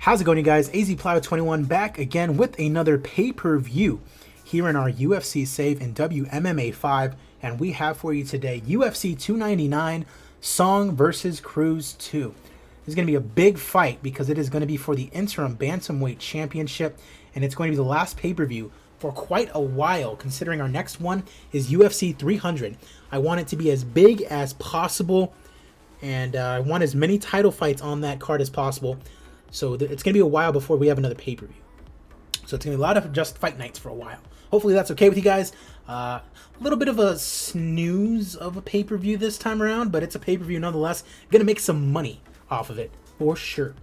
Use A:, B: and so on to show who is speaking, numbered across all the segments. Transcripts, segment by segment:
A: How's it going, you guys? AZPlow21 back again with another pay-per-view here in our UFC save in WMMA 5, and we have for you today UFC 299 Song versus Cruz 2. This is going to be a big fight because it is going to be for the interim bantamweight championship, and it's going to be the last pay-per-view for quite a while, considering our next one is UFC 300. I want it to be as big as possible, and I want as many title fights on that card as possible. So it's going to be a while before we have another pay-per-view. So it's going to be a lot of just fight nights for a while. Hopefully that's okay with you guys. A little bit of a snooze of a pay-per-view this time around, but it's a pay-per-view nonetheless. Going to make some money off of it, for sure.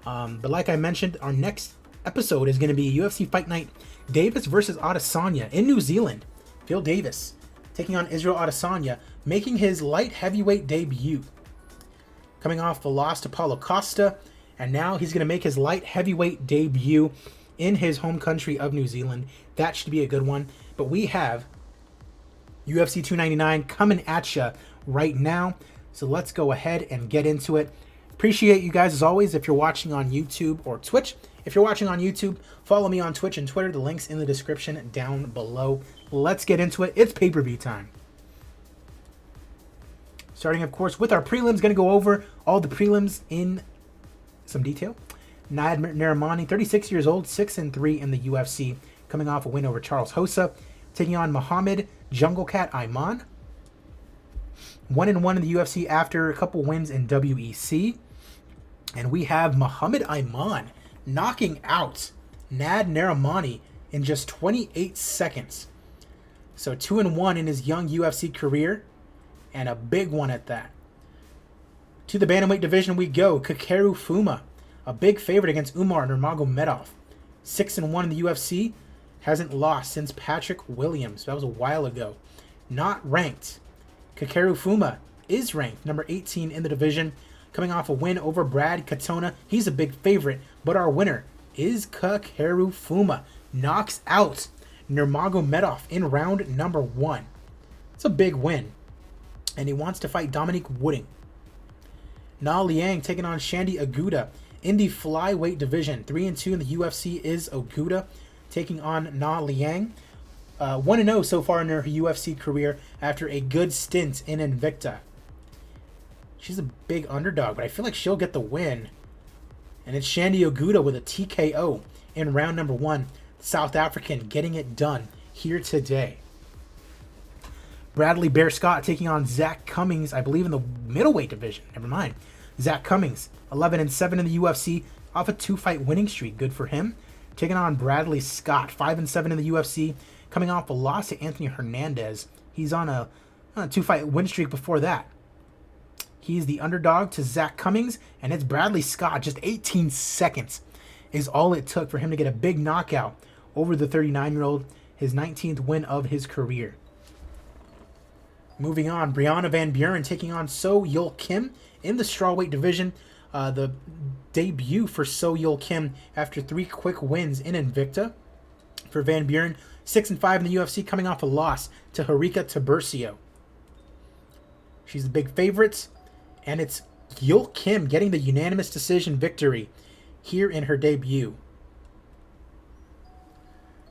A: But like I mentioned, our next episode is going to be UFC Fight Night Davis versus Adesanya in New Zealand. Phil Davis taking on Israel Adesanya, making his light heavyweight debut. Coming off the loss to Paulo Costa, and now he's going to make his light heavyweight debut in his home country of New Zealand. That should be a good one. But we have UFC 299 coming at you right now. So let's go ahead and get into it. Appreciate you guys as always if you're watching on YouTube or Twitch. If you're watching on YouTube, follow me on Twitch and Twitter. The link's in the description down below. Let's get into it. It's pay-per-view time. Starting, of course, with our prelims. Going to go over all the prelims in some detail. Nad Narimani, 36 years old, 6-3 in the UFC, coming off a win over Charles Hossa, taking on Muhammad Jungle Cat Aiman, 1-1 in the UFC after a couple wins in WEC. And we have Muhammad Aiman knocking out Nad Narimani in just 28 seconds. So 2-1 in his young UFC career, and a big one at that. To the bantamweight division we go. Kakeru Fuma, a big favorite against Umar Nurmagomedov. 6-1 in the UFC, hasn't lost since Patrick Williams. That was a while ago. Not ranked. Kakeru Fuma is ranked, number 18 in the division, coming off a win over Brad Katona. He's a big favorite, but our winner is Kakeru Fuma. Knocks out Nurmagomedov in round number 1. It's a big win, and he wants to fight Dominick Wooding. Na Liang taking on Shandy Aguda in the flyweight division. 3-2 in the UFC is Aguda taking on Na Liang. 1-0 so far in her UFC career after a good stint in Invicta. She's a big underdog, but I feel like she'll get the win. And it's Shandy Aguda with a TKO in round number 1. South African getting it done here today. Bradley Bear Scott taking on Zach Cummings, I believe in the middleweight division. Never mind. Zach Cummings, 11-7 in the UFC, off a 2-fight winning streak. Good for him. Taking on Bradley Scott, 5-7 in the UFC, coming off a loss to Anthony Hernandez. He's on a 2-fight win streak before that. He's the underdog to Zach Cummings, and it's Bradley Scott. Just 18 seconds is all it took for him to get a big knockout over the 39-year-old, his 19th win of his career. Moving on, Brianna Van Buren taking on So Yul Kim in the strawweight division. The debut for So Yul Kim after 3 quick wins in Invicta. For Van Buren, 6-5 in the UFC, coming off a loss to Harika Tiburcio. She's the big favorite, and it's Yul Kim getting the unanimous decision victory here in her debut.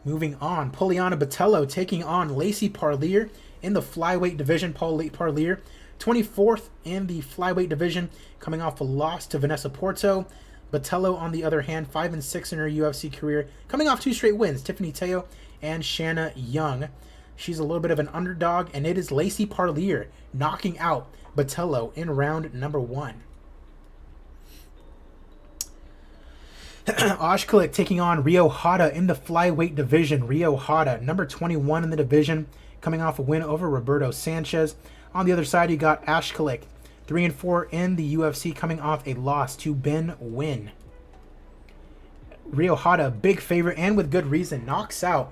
A: Moving on, Poliana Botello taking on Lacey Parlier in the flyweight division. Parlier, 24th in the flyweight division, coming off a loss to Vanessa Porto. Botello, on the other hand, 5-6 in her UFC career, coming off 2 straight wins, Tiffany Teo and Shanna Young. She's a little bit of an underdog, and it is Lacey Parlier knocking out Botello in round number 1. Oshkalik taking on Rio Hata in the flyweight division. Rio Hata, number 21 in the division, coming off a win over Roberto Sanchez. On the other side, you got Ashkalik, 3-4 in the UFC, coming off a loss to Ben Wynn. Rio Hata, big favorite, and with good reason, knocks out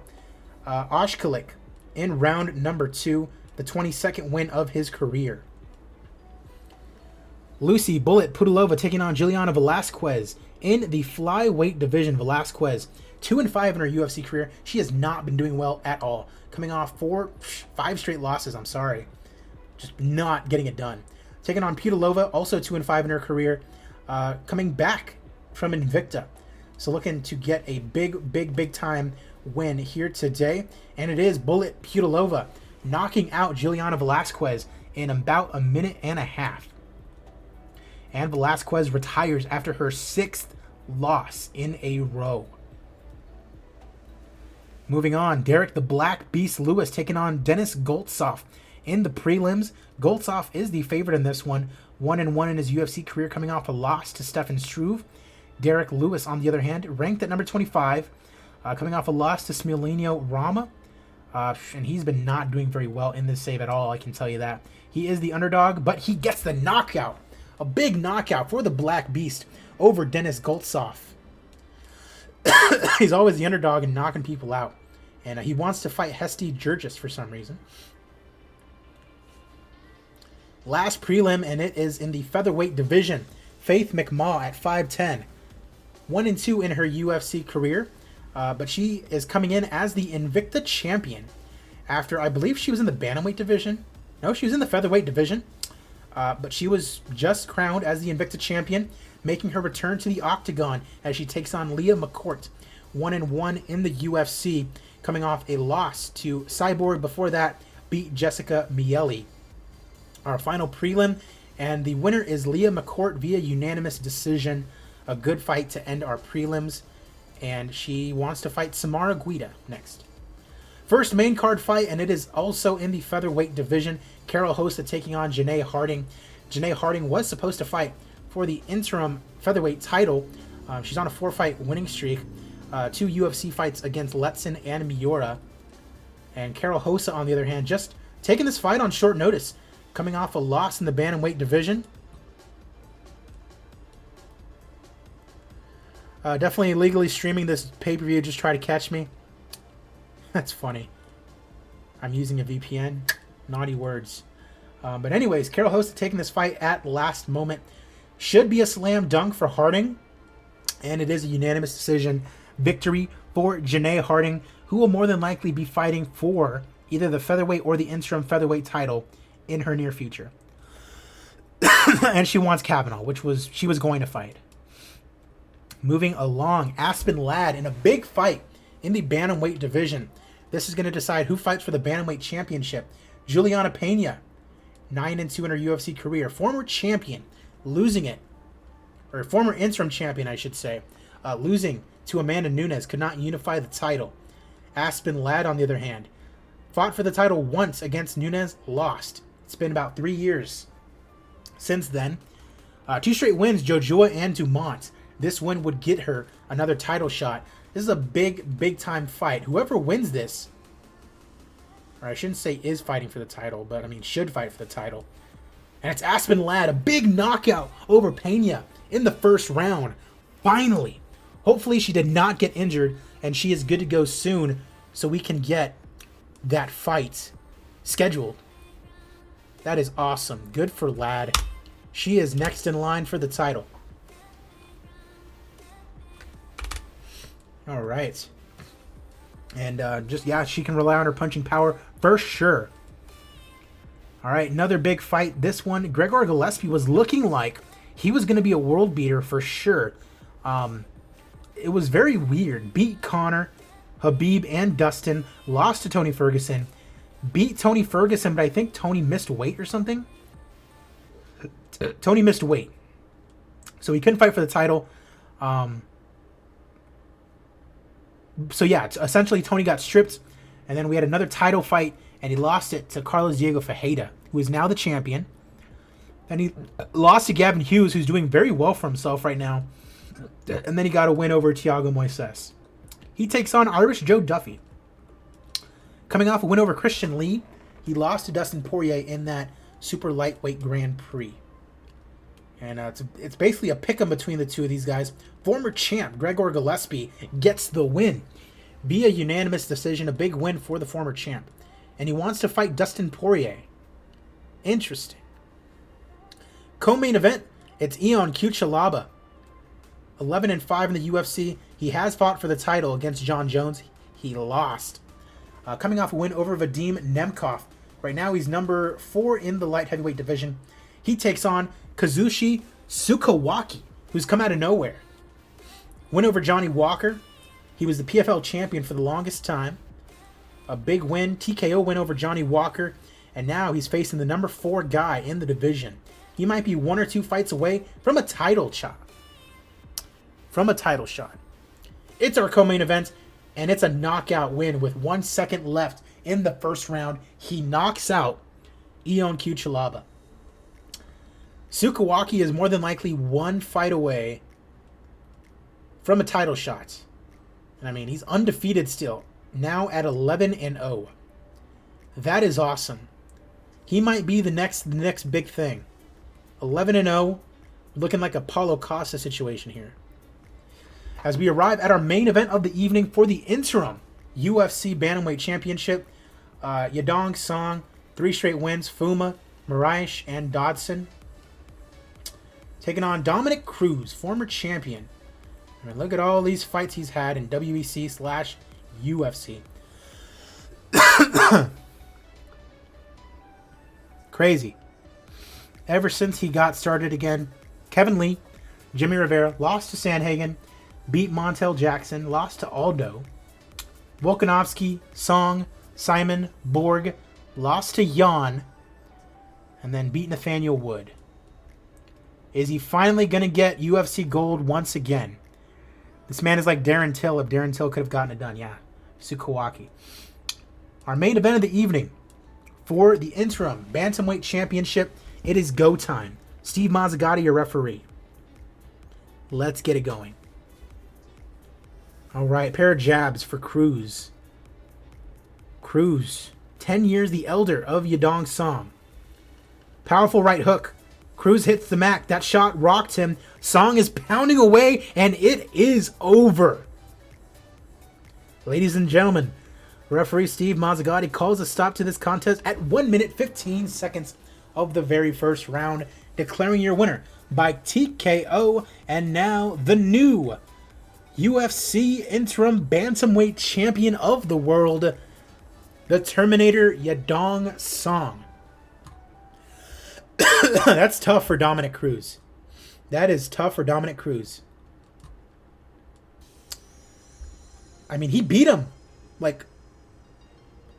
A: Oshkalik in round number 2, the 22nd win of his career. Lucy Bullet Pudilova taking on Juliana Velasquez in the flyweight division. Velasquez, 2-5 in her UFC career. She has not been doing well at all. Coming off 5 straight losses, I'm sorry. Just not getting it done. Taking on Pudilova, also 2-5 in her career. Coming back from Invicta. So looking to get a big time win here today. And it is Bullet Kuchelaba knocking out Juliana Velasquez in about a minute and a half. And Velasquez retires after her 6th loss in a row. Moving on, Derek the Black Beast Lewis taking on Denis Goltsov in the prelims. Goltsov is the favorite in this one, 1-1 in his UFC career, coming off a loss to Stefan Struve. Derek Lewis, on the other hand, ranked at number 25, coming off a loss to Smilinho Rama. And he's been not doing very well in this save at all, I can tell you that. He is the underdog, but he gets the knockout. A big knockout for the Black Beast over Denis Goltsov. He's always the underdog and knocking people out. And he wants to fight Hesti Jurgis for some reason. Last prelim, and it is in the featherweight division. Faith McMaw at 5'10". 1-2 in her UFC career. But she is coming in as the Invicta champion. After, I believe she was in the bantamweight division. No, she was in the featherweight division. But she was just crowned as the Invicta champion, making her return to the octagon as she takes on Leah McCourt. 1-1 in the UFC, coming off a loss to Cyborg. Before that, beat Jessica Miele. Our final prelim, and the winner is Leah McCourt via unanimous decision. A good fight to end our prelims, and she wants to fight Samara Guida next. First main card fight, and it is also in the featherweight division. Carol Hosta taking on Janae Harding. Janae Harding was supposed to fight for the interim featherweight title. She's on a 4-fight winning streak. 2 UFC fights against Letson and Miura. And Carol Hosta, on the other hand, just taking this fight on short notice, coming off a loss in the bantamweight division. Definitely illegally streaming this pay-per-view. Just try to catch me. That's funny. I'm using a VPN. Naughty words. But anyways, Carol Hosta taking this fight at last moment. Should be a slam dunk for Harding. And it is a unanimous decision victory for Janae Harding, who will more than likely be fighting for either the featherweight or the interim featherweight title in her near future. And she wants Kavanaugh, which she was going to fight. Moving along, Aspen Ladd in a big fight in the bantamweight division. This is going to decide who fights for the bantamweight championship. Juliana Penna, 9-2 in her UFC career. Former champion, losing it. Or former interim champion, I should say. Losing to Amanda Nunes, could not unify the title. Aspen Ladd, on the other hand, fought for the title once against Nunes, lost. It's been about 3 years since then. 2 straight wins, Jojua and Dumont. This win would get her another title shot. This is a big time fight. Whoever wins this, or I shouldn't say is fighting for the title, but I mean should fight for the title. And it's Aspen Ladd, a big knockout over Penna in the first round. Finally. Hopefully she did not get injured and she is good to go soon so we can get that fight scheduled. That is awesome. Good for Ladd. She is next in line for the title. All right. And she can rely on her punching power for sure. All right, another big fight. This one, Gregor Gillespie was looking like he was going to be a world beater for sure. It was very weird. Beat Connor, Habib, and Dustin. Lost to Tony Ferguson. Beat Tony Ferguson, but I think Tony missed weight or something. Tony missed weight. So he couldn't fight for the title. So yeah, essentially Tony got stripped, and then we had another title fight, and he lost it to Carlos Diego Ferreira, who is now the champion. Then he lost to Gavin Hughes, who's doing very well for himself right now. And then he got a win over Thiago Moises. He takes on Irish Joe Duffy. Coming off a win over Christian Lee, he lost to Dustin Poirier in that super lightweight Grand Prix. And it's basically a pick-em between the two of these guys. Former champ Gregor Gillespie gets the win via unanimous decision. A big win for the former champ. And he wants to fight Dustin Poirier. Interesting. Co-main event, it's Ion Kuchelaba. 11-5 in the UFC. He has fought for the title against John Jones. He lost. Coming off a win over Vadim Nemkov. Right now he's number 4 in the light heavyweight division. He takes on Kazushi Sukawaki, who's come out of nowhere. Win over Johnny Walker. He was the PFL champion for the longest time. A big win. TKO win over Johnny Walker. And now he's facing the number 4 guy in the division. He might be 1 or 2 fights away from a title shot. It's our co-main event, and it's a knockout win with 1 second left in the first round. He knocks out Kuchelaba. Sukawaki is more than likely 1 fight away from a title shot. And I mean, he's undefeated still, now at 11-0. That is awesome. He might be the next big thing. 11-0, looking like a Paulo Costa situation here. As we arrive at our main event of the evening for the interim UFC Bantamweight Championship, Yadong Song, 3 straight wins, Fuma, Moraes, and Dodson. Taking on Dominick Cruz, former champion. I mean, look at all these fights he's had in WEC/UFC. Crazy. Ever since he got started again, Kevin Lee, Jimmy Rivera, lost to Sandhagen, beat Montel Jackson, lost to Aldo, Volkanovski, Song, Simon, Borg, lost to Jan, and then beat Nathaniel Wood. Is he finally going to get UFC gold once again? This man is like Darren Till, if Darren Till could have gotten it done. Yeah, Sukawaki. Our main event of the evening for the interim Bantamweight Championship, it is go time. Steve Mazzagatti, your referee. Let's get it going. All right, pair of jabs for Cruz. Cruz, 10 years the elder of Yadong Song. Powerful right hook. Cruz hits the mat. That shot rocked him. Song is pounding away, and it is over. Ladies and gentlemen, referee Steve Mazzagatti calls a stop to this contest at 1 minute 15 seconds of the very first round, declaring your winner by TKO, and now the new UFC interim bantamweight champion of the world, the Terminator Yadong Song. That's tough for Dominick Cruz. That is tough for Dominick Cruz. I mean, he beat him like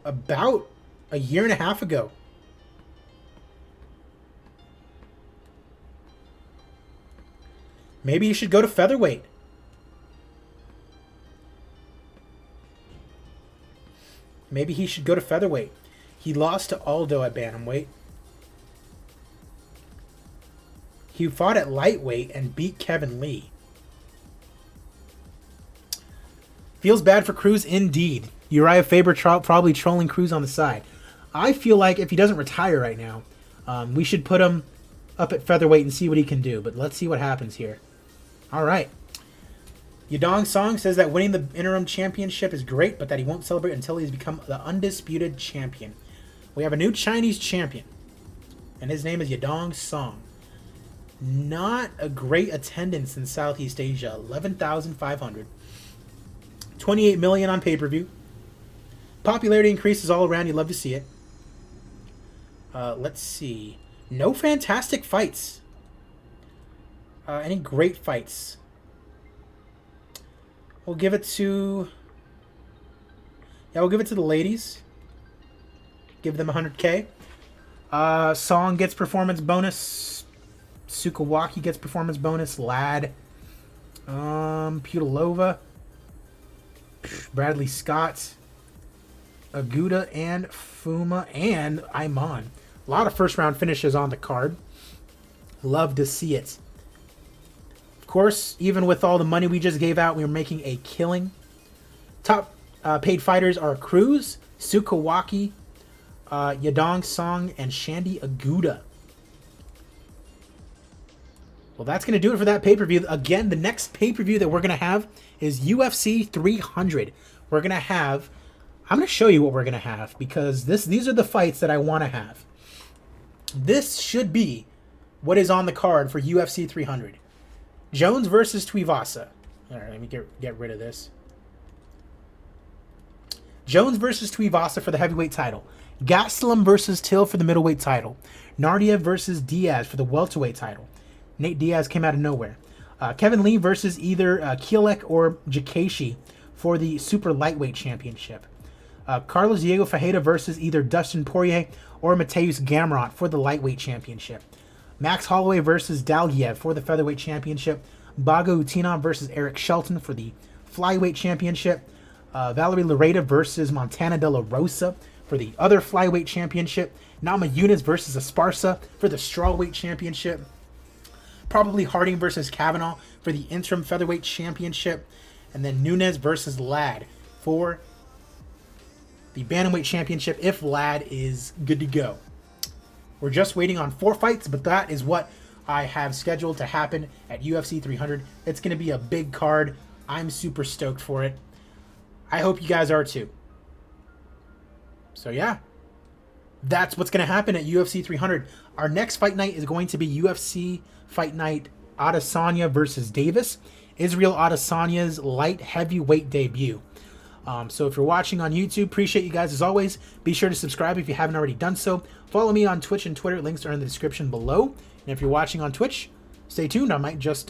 A: about a year and a half ago. Maybe you should go to featherweight. Maybe he should go to featherweight. He lost to Aldo at bantamweight. He fought at lightweight and beat Kevin Lee. Feels bad for Cruz indeed. Uriah Faber probably trolling Cruz on the side. I feel like if he doesn't retire right now, we should put him up at featherweight and see what he can do. But let's see what happens here. All right. Yadong Song says that winning the interim championship is great, but that he won't celebrate until he's become the undisputed champion. We have a new Chinese champion, and his name is Yadong Song. Not a great attendance in Southeast Asia. 11,500. 28 million on pay-per-view. Popularity increases all around. You love to see it. Let's see. No fantastic fights. Any great fights? We'll give it to... Yeah, we'll give it to the ladies. Give them 100K. Song gets performance bonus. Sukawaki gets performance bonus. Lad. Kuchelaba. Bradley Scott. Aguda and Fuma and Iman. A lot of first round finishes on the card. Love to see it. Of course, even with all the money we just gave out, we were making a killing. Top paid fighters are Cruz, Sukawaki, Yadong Song, and Shandy Aguda. Well, that's going to do it for that pay-per-view. Again, the next pay-per-view that we're going to have is UFC 300. We're going to have... I'm going to show you what we're going to have, because these are the fights that I want to have. This should be what is on the card for UFC 300. Jones versus Tuivasa. All right, let me get rid of this. Jones versus Tuivasa for the heavyweight title. Gastelum versus Till for the middleweight title. Nardiev versus Diaz for the welterweight title. Nate Diaz came out of nowhere. Kevin Lee versus either Kielek or Jakashi for the super lightweight championship. Carlos Diego Fajeda versus either Dustin Poirier or Mateusz Gamrot for the lightweight championship. Max Holloway versus Dalgiev for the featherweight championship. Bago Utinov versus Eric Shelton for the flyweight championship. Valerie Lareda versus Montana De La Rosa for the other flyweight championship. Nama Yunus versus Esparza for the strawweight championship. Probably Harding versus Kavanaugh for the interim featherweight championship. And then Nunes versus Ladd for the bantamweight championship if Ladd is good to go. We're just waiting on 4 fights, but that is what I have scheduled to happen at UFC 300. It's going to be a big card. I'm super stoked for it. I hope you guys are too. So yeah, that's what's going to happen at UFC 300. Our next fight night is going to be UFC Fight Night Adesanya versus Davis. Israel Adesanya's light heavyweight debut. So if you're watching on YouTube, appreciate you guys as always. Be sure to subscribe if you haven't already done so. Follow me on Twitch and Twitter. Links are in the description below. And if you're watching on Twitch, stay tuned. I might just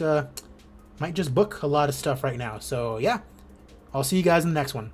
A: book a lot of stuff right now. So yeah, I'll see you guys in the next one.